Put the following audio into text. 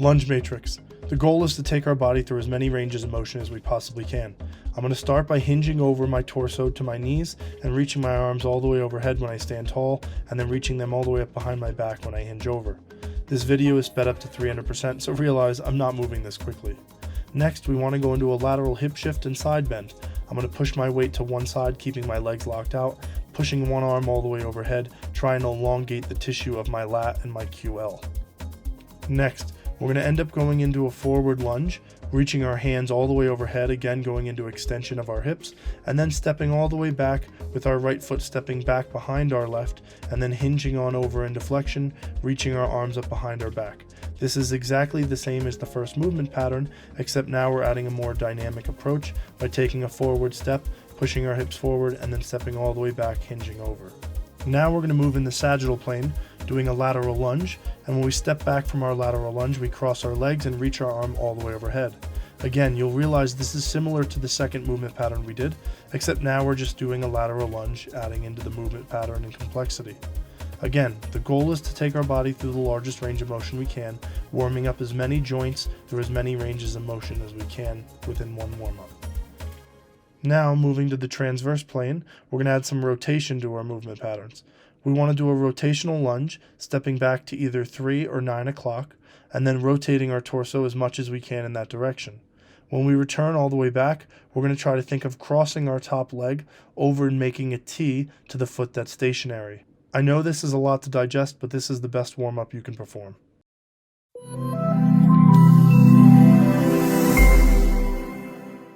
Lunge Matrix. The goal is to take our body through as many ranges of motion as we possibly can. I'm going to start by hinging over my torso to my knees and reaching my arms all the way overhead when I stand tall, and then reaching them all the way up behind my back when I hinge over. This video is sped up to 300%, so realize I'm not moving this quickly. Next, we want to go into a lateral hip shift and side bend. I'm going to push my weight to one side, keeping my legs locked out, pushing one arm all the way overhead, trying to elongate the tissue of my lat and my QL. Next, we're going to end up going into a forward lunge, reaching our hands all the way overhead, again going into extension of our hips, and then stepping all the way back with our right foot stepping back behind our left, and then hinging on over into flexion, reaching our arms up behind our back. This is exactly the same as the first movement pattern, except now we're adding a more dynamic approach by taking a forward step, pushing our hips forward, and then stepping all the way back, hinging over. Now we're going to move in the sagittal plane, doing a lateral lunge, and when we step back from our lateral lunge, we cross our legs and reach our arm all the way overhead. Again, you'll realize this is similar to the second movement pattern we did, except now we're just doing a lateral lunge, adding into the movement pattern and complexity. Again, the goal is to take our body through the largest range of motion we can, warming up as many joints through as many ranges of motion as we can within one warm-up. Now, moving to the transverse plane, we're going to add some rotation to our movement patterns. We want to do a rotational lunge, stepping back to either 3 or 9 o'clock, and then rotating our torso as much as we can in that direction. When we return all the way back, we're going to try to think of crossing our top leg over and making a T to the foot that's stationary. I know this is a lot to digest, but this is the best warm-up you can perform.